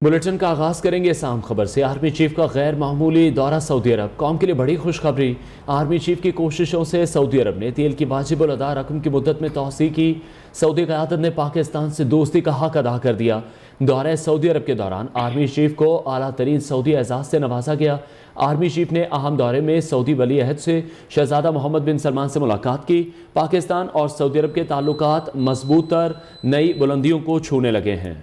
Bulletin का आगाज करेंगे इस अहम खबर से। आर्मी चीफ का गैर मामूली दौरा सऊदी अरब, कौम के लिए बड़ी खुशखबरी। आर्मी चीफ की कोशिशों से सऊदी अरब ने तेल की वाजिबुल अदा रकम की मुद्दत में तोसी की। सऊदी क़यादत ने पाकिस्तान से दोस्ती का हक अदा कर दिया। दौरे सऊदी अरब के दौरान आर्मी चीफ को आला तरीन सऊदी एजाज से नवाजा गया। आर्मी चीफ ने अहम दौरे में सऊदी वली अहद से शहजादा मोहम्मद बिन सलमान से मुलाकात की। पाकिस्तान और सऊदी अरब के ताल्लुकात मजबूत तर नई बुलंदियों को छूने लगे हैं।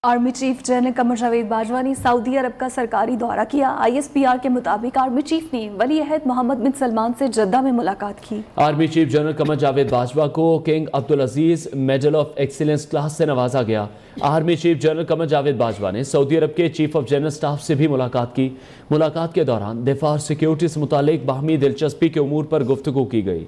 Army chief general Qamar Javed Bajwa ने सऊदी अरब का सरकारी दौरा किया। ISPR के मुताबिक आर्मी चीफ ने वली अहद मोहम्मद बिन सलमान से जद्दा में मुलाकात की। Army chief general Qamar Javed Bajwa को king Abdul Aziz medal of excellence class से नवाजा गया। Army chief general Qamar Javed Bajwa ने सऊदी अरब के चीफ ऑफ जनरल स्टाफ से भी मुलाकात की। मुलाकात के दौरान दिफा और सिक्योरिटी से मुतालिक बाहमी दिलचस्पी के उमूर पर गुफ्तगू की गई।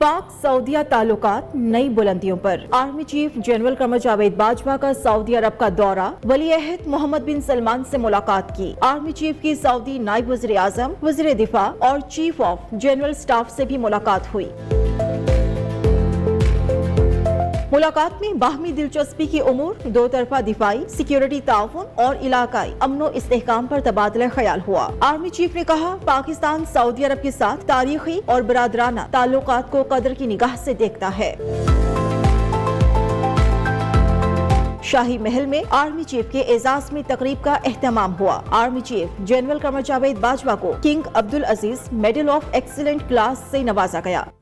पाक सऊदिया ताल्लुकात नई बुलंदियों पर। Army chief general Qamar Javed Bajwa का सऊदी अरब का दौरा, वली अहद मोहम्मद बिन सलमान से मुलाकात की। आर्मी चीफ की सऊदी नायब वज़ीर आज़म, वज़ीर दिफा और चीफ ऑफ जनरल स्टाफ से भी मुलाकात हुई। मुलाकात में बाहमी दिलचस्पी की उमूर, दो तरफा दिफाई, सिक्योरिटी ताउन और इलाकाई अमनो इस्तेहकाम पर तबादला ख्याल हुआ। आर्मी चीफ ने कहा, पाकिस्तान सऊदी अरब के साथ तारीखी और बरादराना ताल्लुकात को कदर की निगाह से देखता है। शाही महल में आर्मी चीफ के एजाज में तकरीब का एहतमाम हुआ। Army chief general Qamar Javed Bajwa को king Abdul Aziz medal of excellent class से नवाजा गया।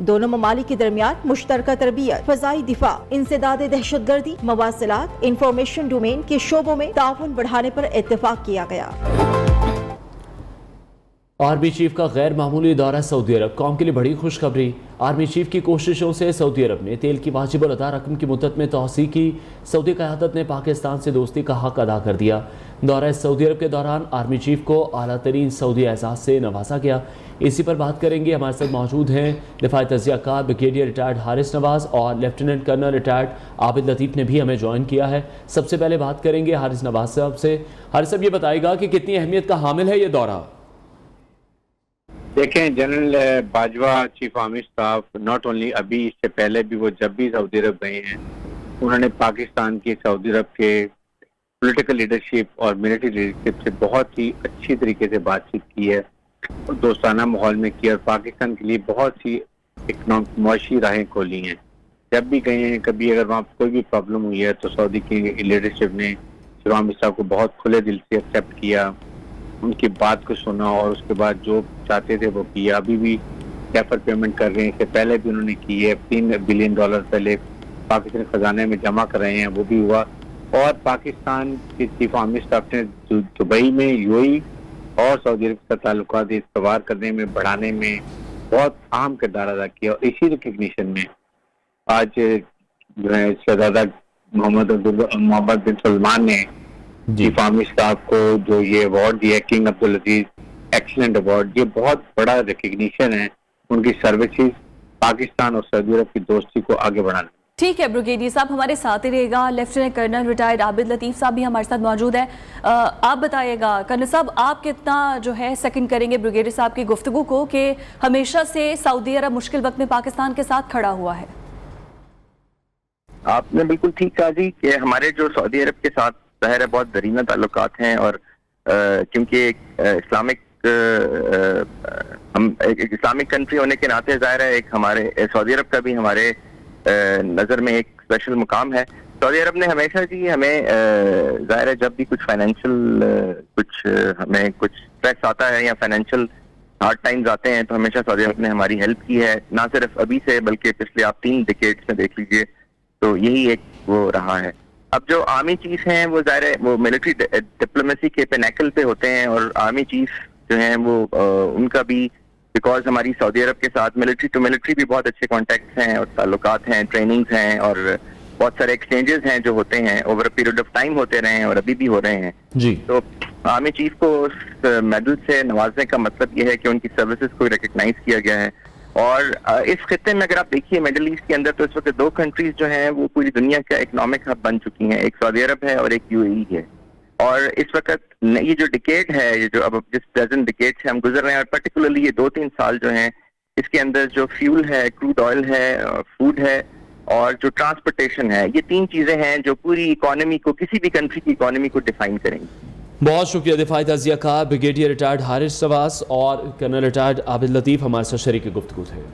दोनों ममालिक के दरमियान मुश्तरका तरबियत, फजाई दिफा, इंसदाद दहशतगर्दी, मवासिलात, इंफॉर्मेशन डोमेन के शोबों में ताउन बढ़ाने पर इत्तेफाक किया गया। आर्मी चीफ का गैर मामूली दौरा सऊदी अरब, कौम के लिए बड़ी खुशखबरी। आर्मी चीफ की कोशिशों से सऊदी अरब ने तेल की वाजिबुल अदा रकम की मुद्दत में तोसी की। सऊदी क़यादत ने पाकिस्तान से दोस्ती का हक अदा कर दिया। दौरा सऊदी अरब के दौरान आर्मी चीफ को आला तरीन सऊदी एजाज से नवाजा गया। इसी पर बात करेंगे। हमारे साथ मौजूद हैं दिफाई तजियाकार ब्रिगेडियर रिटायर्ड हारिस नवाज और लेफ्टिनेंट कर्नल रिटायर्ड आबिद लतीफ़ ने भी हमें ज्वाइन किया है। सबसे पहले बात करेंगे हारिस नवाज साहब से। हारिस साहब, ये बताएगा कि कितनी अहमियत का हामिल है ये दौरा? देखें, general Bajwa chief army staff not only अभी, इससे पहले भी वो जब भी सऊदी अरब गए हैं उन्होंने पाकिस्तान की सऊदी अरब के पॉलिटिकल लीडरशिप और मिलिट्री लीडरशिप से बहुत ही अच्छी तरीके से बातचीत की है और दोस्ताना माहौल में की और पाकिस्तान के लिए बहुत सी इकनॉमिक मुआशी राहें खोली हैं। जब भी गए हैं, कभी अगर वहाँ कोई भी प्रॉब्लम हुई है तो सऊदी की लीडरशिप ने चीफ आर्मी स्टाफ को बहुत खुले दिल से एक्सेप्ट किया, उनकी बात को सुना और उसके बाद जो चाहते थे वो किया। अभी भी डेफर पेमेंट कर रहे हैं, इससे पहले भी उन्होंने की है। $3 बिलियन पहले पाकिस्तान खजाने में जमा कर रहे हैं, वो भी हुआ। और पाकिस्तान के चीफ आर्मी स्टाफ ने दुबई में यूएई और सऊदी अरब के ताल्लुकात इस्तवार करने में, बढ़ाने में बहुत अहम किरदार अदा किया। और इसी रिकग्निशन में आज जो है शहजादा मोहम्मद बिन सलमान ने चीफ आर्मी स्टाफ को जो ये अवार्ड दिया, किंग अब्दुल अजीज एक्सीलेंट अवार्ड, ये बहुत बड़ा रिकग्निशन है उनकी सर्विसेज पाकिस्तान और सऊदी अरब की दोस्ती को आगे बढ़ाने। ठीक है ब्रिगेडियर साहब, हमारे साथ ही रहेगा। लेफ्टिनेंट कर्नल रिटायर्ड आबिद लतीफ़ साहब भी हमारे साथ मौजूद है। आप बताइएगा कर्नल साहब, आप कितना जो है सेकंड करेंगे ब्रिगेडियर साहब की गुफ्तगू को कि हमेशा से सऊदी अरब मुश्किल वक्त में पाकिस्तान के साथ खड़ा हुआ है? आपने बिल्कुल ठीक कहा जी कि हमारे जो सऊदी अरब के साथ ज़ाहिर है बहुत दरीना ताल्लुकात हैं और क्योंकि इस्लामिक हम एक इस्लामिक कंट्री होने के नाते ज़ाहिर है एक हमारे सऊदी अरब का भी हमारे नज़र में एक स्पेशल मुकाम है। सऊदी अरब ने हमेशा जी हमें ज़ाहिर है जब भी कुछ फाइनेंशियल हमें कुछ स्ट्रेस आता है या फाइनेंशियल हार्ड टाइम्स आते हैं तो हमेशा सऊदी अरब ने हमारी हेल्प की है, ना सिर्फ अभी से बल्कि पिछले आप 3 डिकेड्स में देख लीजिए तो यही एक वो रहा है। अब जो आर्मी चीफ हैं वो ज़ाहिर है वो मिलिट्री डिप्लोमेसी के पिनैकल पे होते हैं और आर्मी चीफ जो हैं वो उनका भी बिकॉज हमारी सऊदी अरब के साथ मिलिट्री टू मिलिट्री भी बहुत अच्छे कॉन्टैक्ट्स हैं और ताल्लुकात हैं, ट्रेनिंग्स हैं और बहुत सारे एक्सचेंजेस हैं जो होते हैं, over a period of time होते रहे हैं और अभी भी हो रहे हैं जी। तो आर्मी चीफ को उस मेडल से नवाजने का मतलब यह है कि उनकी सर्विसेज को रिकग्नाइज किया गया है। और इस खित्ते में अगर आप देखिए मिडिल ईस्ट के अंदर, तो इस वक्त 2 कंट्रीज जो हैं वो पूरी दुनिया का इकोनॉमिक हब बन चुकी हैं, एक सऊदी अरब है और एक यूएई है। और इस वक्त ये जो डिकेड है, ये जो अब जिस प्रेजेंट डिकेड से हम गुजर रहे हैं, और पर्टिकुलरली ये 2-3 साल जो हैं, इसके अंदर जो फ्यूल है, क्रूड ऑयल है, फूड है और जो ट्रांसपोर्टेशन है, ये 3 चीजें हैं जो पूरी इकोनॉमी को, किसी भी कंट्री की इकोनॉमी को डिफाइन करेंगी। बहुत शुक्रिया दिफाई तजिया कार ब्रिगेडियर रिटायर्ड हारिस शवास और कर्नल रिटायर्ड आबिद लतीफ़ हमारे साथ शरीक गुफ्तगू थे।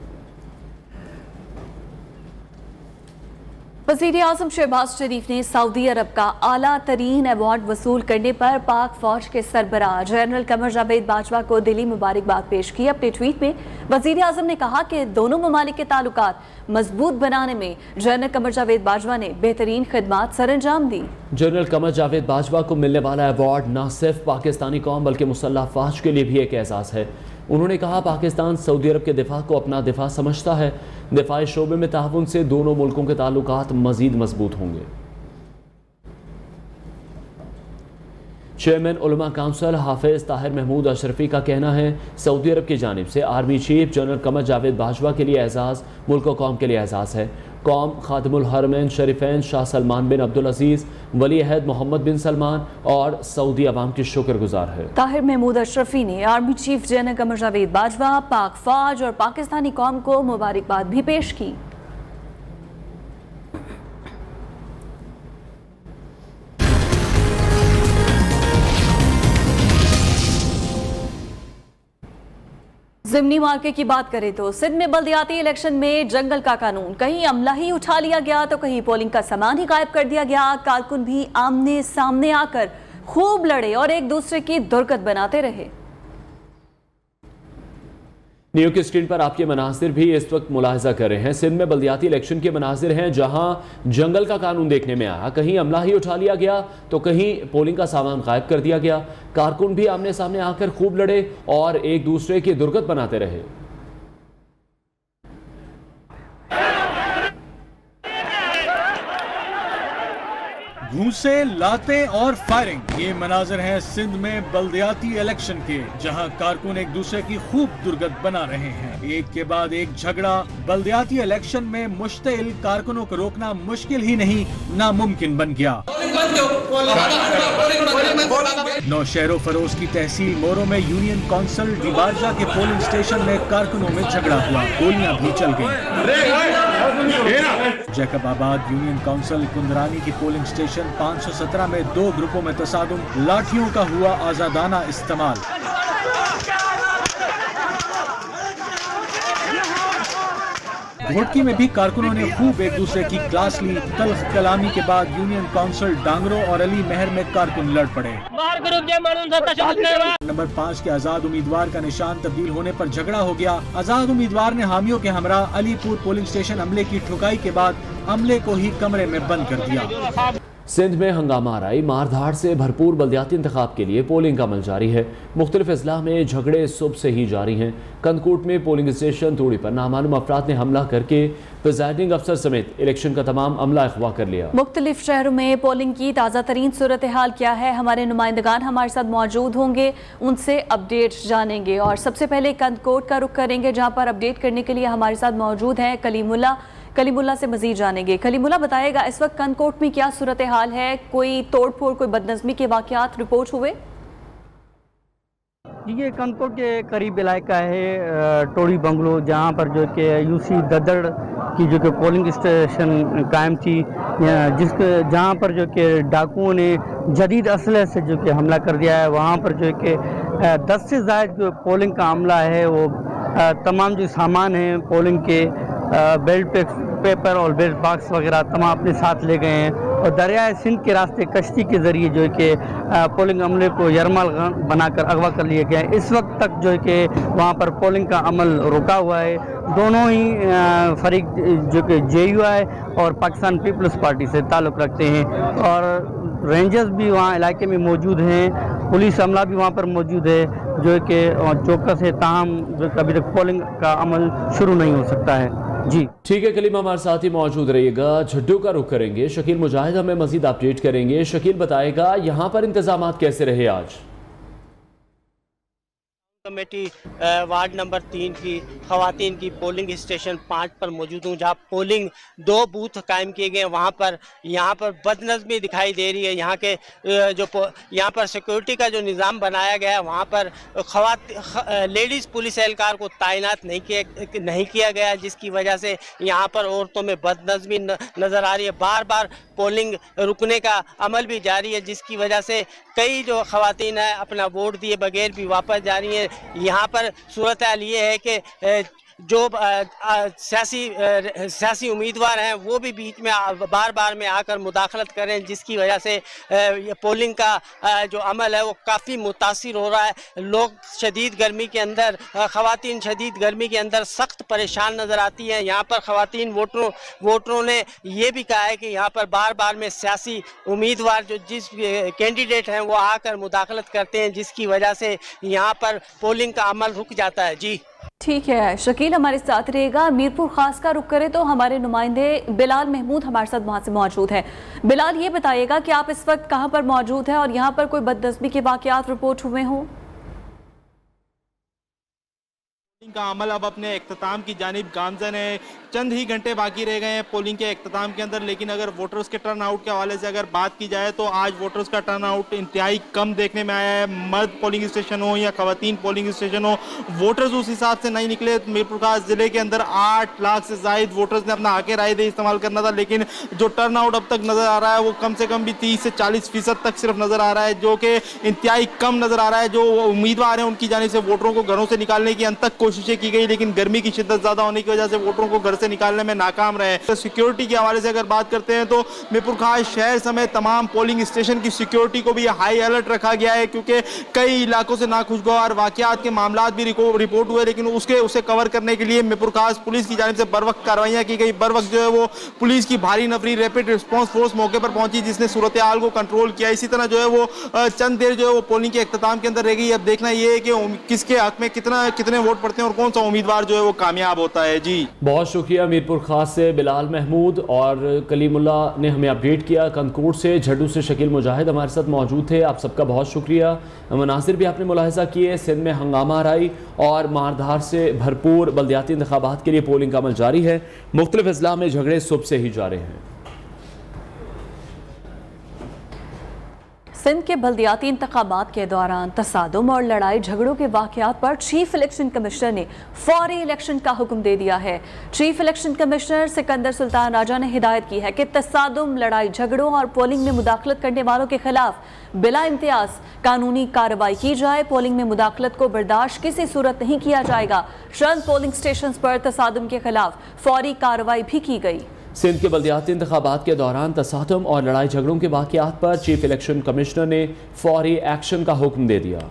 वज़ीर-ए-आज़म शहबाज शरीफ ने सऊदी अरब का आला तरीन अवार्ड वसूल करने पर पाक फौज के सरबराह जनरल कमर जावेद बाजवा को दिली मुबारकबाद पेश की। अपने ट्वीट में वज़ीर-ए-आज़म ने कहा कि दोनों ममालिक के ताल्लुकात मजबूत बनाने में जनरल कमर जावेद बाजवा ने बेहतरीन खिदमात सरअंजाम दी। जनरल कमर जावेद बाजवा को मिलने वाला अवार्ड न सिर्फ पाकिस्तानी कौम बल्कि मुसल्लह फ़ौज के लिए भी एक एजाज़ है। उन्होंने कहा पाकिस्तान सऊदी अरब के दिफा को अपना दिफा समझता है। दिफाई शोबे में ताउन से दोनों मुल्कों के ताल्लुकात मजीद मजबूत होंगे। चेयरमैन उलमा काउंसिल हाफिज ताहिर महमूद अशरफी का कहना है सऊदी अरब की जानिब से army chief general Qamar Javed Bajwa के लिए एजाज़ मुल्क व कौम के लिए एजाज़ है। कौम खादिमुल हरमैन शरीफैन शाह सलमान बिन अब्दुल अजीज़ वली अहद मोहम्मद बिन सलमान और सऊदी अवाम की शुक्रगुजार है। ताहिर महमूद अशरफी ने army chief general Qamar Javed Bajwa, पाक फौज और पाकिस्तानी कौम को मुबारकबाद भी पेश की। ज़िमनी मार्के की बात करें तो सिंध में बल्दियाती इलेक्शन में जंगल का कानून, कहीं अमला ही उठा लिया गया तो कहीं पोलिंग का सामान ही गायब कर दिया गया। कारकुन भी आमने सामने आकर खूब लड़े और एक दूसरे की दुर्गत बनाते रहे। न्यूज़ की स्क्रीन पर आपके मनासिर भी इस वक्त मुलाहिजा कर रहे हैं। सिंध में बल्दियाती इलेक्शन के मनासिर हैं जहां जंगल का कानून देखने में आया, कहीं अमला ही उठा लिया गया तो कहीं पोलिंग का सामान गायब कर दिया गया। कारकुन भी आमने सामने आकर खूब लड़े और एक दूसरे की दुर्गत बनाते रहे। घूंसे, लाते और फायरिंग, ये मनाजर हैं सिंध में बल्दियाती इलेक्शन के, जहां कारकुन एक दूसरे की खूब दुर्गत बना रहे हैं। एक के बाद एक झगड़ा। बल्दियाती इलेक्शन में मुश्तिल कारकुनों को रोकना मुश्किल ही नहीं, नामुमकिन बन गया। नौशहरो फरोज की तहसील मोरो में यूनियन काउंसिल डिबारजा के पोलिंग स्टेशन में कारकुनों में झगड़ा हुआ, गोलियां भी चल गईं। जैकबाबाद यूनियन काउंसिल कुंदरानी की पोलिंग स्टेशन 517 में 2 ग्रुपों में तसादुम, लाठियों का हुआ आजादाना इस्तेमाल। घोटकी में भी कारकुनों ने खूब एक दूसरे की क्लास ली। तल्ख कलामी के बाद यूनियन काउंसिल डांगरो और अली महर में कारकुन लड़ पड़े। नंबर 5 के आजाद उम्मीदवार का निशान तब्दील होने पर झगड़ा हो गया। आजाद उम्मीदवार ने हामियों के हमरा अलीपुर पोलिंग स्टेशन अमले की ठुकाई के बाद अमले को ही कमरे में बंद कर दिया। सिंध में हंगामा आराई, मारधाड़ से भरपूर बल्दियाती इंतखाब के लिए पोलिंग का अमल जारी है। मुख्तलिफ अजला में झगड़े सुबह से ही जारी हैं। कंदकूट में पोलिंग स्टेशन तोड़ी पर नामालूम अफराद ने हमला करके प्रिजाइडिंग अफसर समेत इलेक्शन का तमाम अमला अगवा कर लिया। मुख्तलिफ शहरों में पोलिंग की ताज़ा तरीन सूरत हाल क्या है, हमारे नुमाइंदगान हमारे साथ मौजूद होंगे, उनसे अपडेट जानेंगे। और सबसे पहले कंदकोट का रुख करेंगे जहाँ पर अपडेट करने के लिए हमारे साथ मौजूद हैं कलीमुल्ला से मजीद जानेंगे। कलीमुल्ला बताएगा इस वक्त कंदकोट में क्या सूरत हाल है, कोई तोड़फोड़, कोई बदनज़मी के वाक़यात रिपोर्ट हुए? ये कंदकोट के करीब इलाका है टोड़ी बंगलो, जहाँ पर जो कि यूसी ददड़ की जो कि पोलिंग स्टेशन कायम थी, जहाँ पर जो कि डाकुओं ने जदीद असलहे से जो कि हमला कर दिया है। वहाँ पर जो कि 10 से ज़ायद जो पोलिंग का अमला है वो तमाम जो सामान है पोलिंग के, बेल्ट पेपर और बेल्ट बॉक्स वगैरह तमाम अपने साथ ले गए हैं और दरियाए सिंध के रास्ते कश्ती के ज़रिए जो है कि पोलिंग अमले को यरमाल बनाकर अगवा कर लिया गया है। इस वक्त तक जो है कि वहाँ पर पोलिंग का अमल रुका हुआ है। दोनों ही फरीक जो कि JUI और पाकिस्तान पीपल्स पार्टी से ताल्लुक़ रखते हैं और रेंजर्स भी वहाँ इलाके में मौजूद हैं, पुलिस अमला भी वहाँ पर मौजूद है जो कि चौकस है। ताहम जो अभी तक पोलिंग का अमल शुरू नहीं हो सकता है। जी ठीक है कलीम, हमारे साथ ही मौजूद रहिएगा। झड्डू का रुख करेंगे, शकील मुजाहिद हमें मजीद अपडेट करेंगे। शकील बताएगा यहाँ पर इंतजाम कैसे रहे आज? कमेटी वार्ड नंबर 3 की खवातीन की पोलिंग स्टेशन 5 पर मौजूद हूँ, जहाँ पोलिंग 2 बूथ कायम किए गए हैं। वहाँ पर यहाँ पर बदनज़मी दिखाई दे रही है। यहाँ के यहाँ पर सिक्योरिटी का जो निज़ाम बनाया गया है, वहाँ पर लेडीज़ पुलिस एहलकार को तैनात नहीं किया गया, जिसकी वजह से यहाँ पर औरतों में बदनज़मी नज़र आ रही है। बार बार पोलिंग रुकने का अमल भी जारी है, जिसकी वजह से कई जो खवातीन हैं अपना वोट दिए बगैर भी वापस जा रही हैं। यहाँ पर सूरत हाल ये है कि जो सियासी उम्मीदवार हैं वो भी बीच में बार बार में आकर मुदाखलत कर रहे हैं, जिसकी वजह से पोलिंग का जो अमल है वो काफ़ी मुतासिर हो रहा है। लोग शदीद गर्मी के अंदर, ख़वातीन शदीद गर्मी के अंदर सख्त परेशान नज़र आती हैं। यहाँ पर ख़वातीन वोटरों ने ये भी कहा है कि यहाँ पर बार बार में सियासी उम्मीदवार जो जिस कैंडिडेट हैं वो आकर मुदाखलत करते हैं, जिसकी वजह से यहाँ पर पोलिंग का अमल रुक जाता है। जी ठीक है, शकील हमारे साथ रहेगा। मीरपुर खास का रुख करें तो हमारे नुमाइंदे बिलाल महमूद हमारे साथ वहां से मौजूद है। बिलाल, ये बताइएगा कि आप इस वक्त कहां पर मौजूद हैं और यहां पर कोई बदनज़मी के वाक़यात रिपोर्ट हुए हों? का अमल अब अपने इख्तिताम की जानिब गामज़न है। चंद ही घंटे बाकी रह गए हैं पोलिंग के इख्तिताम के अंदर, लेकिन अगर वोटर्स के टर्न आउट के हवाले से अगर बात की जाए तो आज वोटर्स का टर्न आउट इंतहाई कम देखने में आया है। मर्द पोलिंग स्टेशन हो या खवातीन पोलिंग स्टेशन हो, वोटर्स उस हिसाब से नहीं निकले। मीरपुर खास ज़िले के अंदर 8 लाख से ज़ायद वोटर्स ने अपना हक़ राय दे इस्तेमाल करना था, लेकिन जो टर्न आउट अब तक नज़र आ रहा है वो कम से कम भी 30 से 40% तक सिर्फ नज़र आ रहा है, जो कि इंतहाई कम नज़र आ रहा है। जो उम्मीदवार हैं उनकी जानिब से वोटरों को घरों से निकालने की अंत तक कोशिशें की गई, लेकिन गर्मी की शिद्दत ज़्यादा होने की वजह से वोटरों को घर से निकालने में नाकाम रहे। तो सिक्योरिटी के हवाले से अगर बात करते हैं तो मीरपुर खास शहर समेत तमाम पोलिंग स्टेशन की सिक्योरिटी को भी हाई अलर्ट रखा गया है, क्योंकि कई इलाकों से नाखुशगवार वाक़यात के मामलात भी रिपोर्ट हुए, लेकिन उसे कवर करने के लिए मीरपुर खास पुलिस की जानिब से बर वक्त कार्रवाइयाँ की गई। बर वक्त जो है वो पुलिस की भारी नफरी रैपिड रिस्पॉन्स फोर्स मौके पर पहुंची, जिसने सूरत हाल को कंट्रोल किया। इसी तरह जो है वो चंद देर जो है वो पोलिंग के इख्तिताम के अंदर रह गई। अब देखना ये है कि किसके हक में कितने वोट पड़ते हैं और कौन सा उम्मीदवार जो है वो कामयाब होता है। जी बहुत शुक्रिया मीरपुर खास से बिलाल महमूद, और कलीमुल्ला ने हमें अपडेट किया कंकोट से। झड्डू से शकील मुजाहिद हमारे साथ मौजूद थे। आप सबका बहुत शुक्रिया। मनासिर भी आपने मुलाहिजा किए, सिंध में हंगामा राई और मारधार से भरपूर बल्दियाती इंतखाबात के लिए पोलिंग का अमल जारी है। मुख्तलिफ अजला में झगड़े सुबह से ही जारी हैं। सिंध के बल्दियाती इंतखाबात के दौरान तसादुम और लड़ाई झगड़ों के वाक़यात पर चीफ इलेक्शन कमिश्नर ने फौरी इलेक्शन का हुक्म दे दिया है। Chief election commissioner Sikandar Sultan Raja ने हिदायत की है कि तसादुम, लड़ाई झगड़ों और पोलिंग में मुदाखलत करने वालों के खिलाफ बिला इम्तियाज कानूनी कार्रवाई की जाए। पोलिंग में मुदाखलत को बर्दाश्त किसी सूरत नहीं किया जाएगा। चंद पोलिंग स्टेशन पर तसादुम के खिलाफ फौरी कार्रवाई भी की गई। सिंध के बल्दियाती इंतखाबात के दौरान तसादुम और लड़ाई झगड़ों के वाक़यात पर चीफ इलेक्शन कमिश्नर ने फौरी एक्शन का हुक्म दे दिया।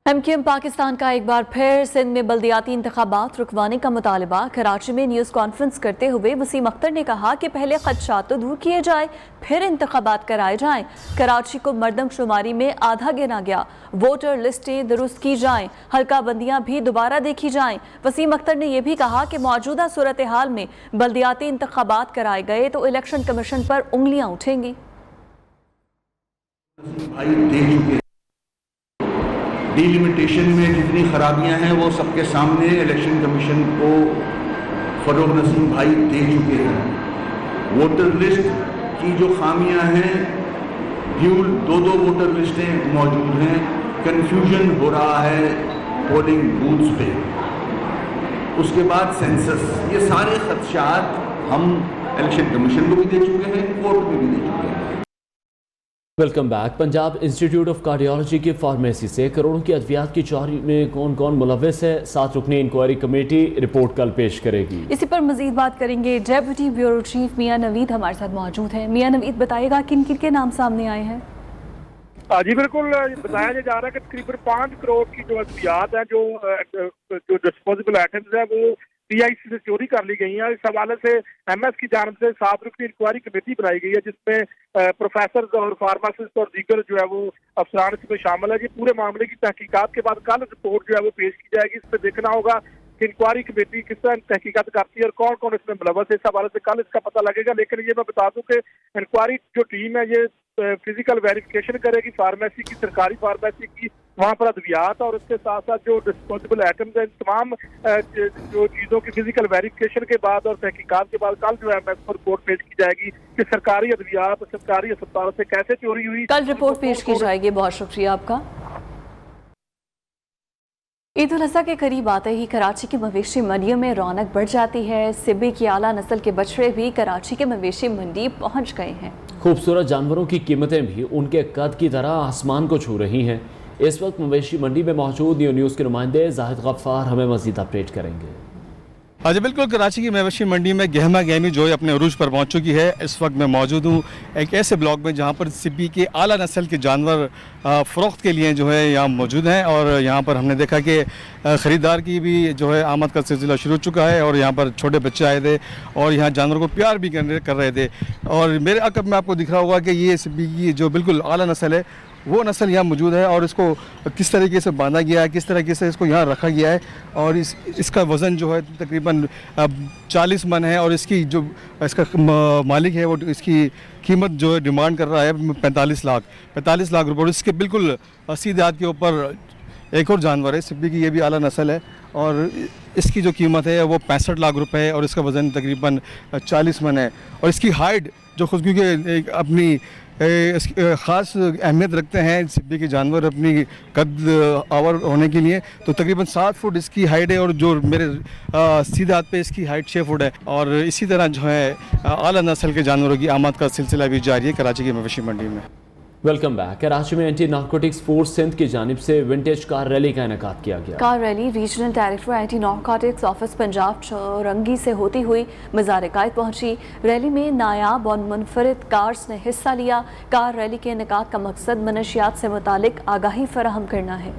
MQM पाकिस्तान का एक बार फिर सिंध में बल्दियाती इंतखाबात रुकवाने का मुतालबा। कराची में न्यूज़ कॉन्फ्रेंस करते हुए वसीम अख्तर ने कहा कि पहले खदशात तो दूर किए जाए, फिर इंतखाबात कराए जाएं। कराची को मरदमशुमारी में आधा गिना गया, वोटर लिस्टें दुरुस्त की जाएं, हल्का बंदियां भी दोबारा देखी जाएं। वसीम अख्तर ने यह भी कहा कि मौजूदा सूरत हाल में बल्दियाती इंतखाबात कराए गए तो इलेक्शन कमीशन पर उंगलियां उठेंगी। डिलिमिटेशन में जितनी खराबियां हैं वो सबके सामने इलेक्शन कमीशन को फरोग नसीम भाई दे चुके हैं। वोटर लिस्ट की जो खामियां हैं, ड्यूल 2-2 वोटर लिस्टें मौजूद हैं, कन्फ्यूजन हो रहा है पोलिंग बूथ्स पे। उसके बाद सेंसस, ये सारे खदशात हम इलेक्शन कमीशन को भी दे चुके हैं, कोर्ट में भी दे चुके हैं। Welcome back. Punjab institute of cardiology की फार्मेसी से करोड़ों की अद्वियात की चोरी में कौन कौन मुलव्वस है, 7 रुकनी इंक्वायरी कमेटी रिपोर्ट कल पेश करेगी। इसी पर मजीद बात करेंगे। डेप्यूटी ब्यूरो चीफ मियां नवीद हमारे साथ मौजूद हैं। मियां नवीद, बताइएगा किन किन के नाम सामने आए हैं? जी बिल्कुल, बताया जा रहा है कि तकरीबन 5 करोड़ की जो अद्वियात है, जो डिस्पोजेबल आइटम्स है, वो PIC से चोरी कर ली गई हैं। इस हवाले से MS की जानिब से 7 रुकनी इंक्वायरी कमेटी बनाई गई है, जिसमें प्रोफेसर और फार्मासिस्ट और दीगर जो है वो अफसरान इसमें शामिल है। ये पूरे मामले की तहकीकात के बाद कल रिपोर्ट जो है वो पेश की जाएगी। इस पर देखना होगा कि इंक्वायरी कमेटी किस तरह तहकीकात करती है और कौन कौन इसमें मुलव्वस है। इस हवाले से कल इसका पता लगेगा। लेकिन ये मैं बता दूं कि इंक्वायरी जो टीम है ये फिजिकल वेरिफिकेशन करेगी फार्मेसी की, सरकारी फार्मेसी की, वहाँ पर अद्वियात और उसके साथ साथ जो डिस्पोजेबल आइटम्स हैं, तमाम जो चीज़ों की फिजिकल वेरिफिकेशन के बाद और तहकीकात के बाद कल जो है MS को रिपोर्ट पेश की जाएगी कि सरकारी अद्वियात, सरकारी अस्पतालों से कैसे चोरी हुई। कल रिपोर्ट पेश की जाएगी। बहुत शुक्रिया आपका। ईद उल अज़हा के करीब आते ही कराची की मवेशी मंडियों में रौनक बढ़ जाती है। सिब्बी की आला नस्ल के बछड़े भी कराची के मवेशी मंडी पहुंच गए हैं। खूबसूरत जानवरों की कीमतें भी उनके कद की तरह आसमान को छू रही हैं। इस वक्त मवेशी मंडी में मौजूद न्यूज़ के नुमाइंदे जाहिद गफ्फार हमें मज़ीद अपडेट करेंगे। जी बिल्कुल, कराची की मवेशी मंडी में गहमा गहमी जो है अपने अरूज पर पहुंच चुकी है। इस वक्त मैं मौजूद हूँ एक ऐसे ब्लॉक में जहां पर सिब्बी के आला नस्ल के जानवर फ़रोख्त के लिए जो है यहाँ मौजूद हैं। और यहाँ पर हमने देखा कि ख़रीदार की भी जो है आमद का सिलसिला शुरू हो चुका है और यहाँ पर छोटे बच्चे आए थे और यहाँ जानवर को प्यार भी कर रहे थे। और मेरे अकब में आपको दिख रहा होगा कि ये सिब्बी की जो बिल्कुल आला नस्ल है वो नस्ल यहाँ मौजूद है और इसको किस तरीके से बांधा गया है, किस तरीके से इसको यहाँ रखा गया है। और इसका वज़न जो है तकरीबन 40 मन है और इसकी जो इसका मालिक है वो इसकी कीमत जो है डिमांड कर रहा है 45 लाख रुपये। और इसके बिल्कुल सीधे हाथ के ऊपर एक और जानवर है सिब्बी की, ये भी आला नस्ल है और इसकी जो कीमत है वो 65 लाख रुपए है और इसका वज़न तकरीबन 40 मन है। और इसकी हाइट जो खुद क्योंकि अपनी ख़ास अहमियत रखते हैं सिब्बी के जानवर अपनी कद आवर होने के लिए, तो तकरीबन 7 फुट इसकी हाइट है और जो मेरे सीधे हाथ पे इसकी हाइट 6 फुट है। और इसी तरह जो है आला नस्ल के जानवरों की आमद का सिलसिला भी जारी है कराची की मवेशी मंडी में। Welcome back. कराची में एंटी नारकोटिक्स फोर्स सिंध की जानिब से विंटेज कार रैली का इनेकाद किया गया। Car rally regional director anti narcotics office Punjab Chowrangi से होती हुई मज़ार कायद पहुंची। रैली में नायाब और मुनफरिद कार्स ने हिस्सा लिया। कार रैली के इनेकाद का मकसद मनशियात से मुतालिक आगाही फराहम करना है।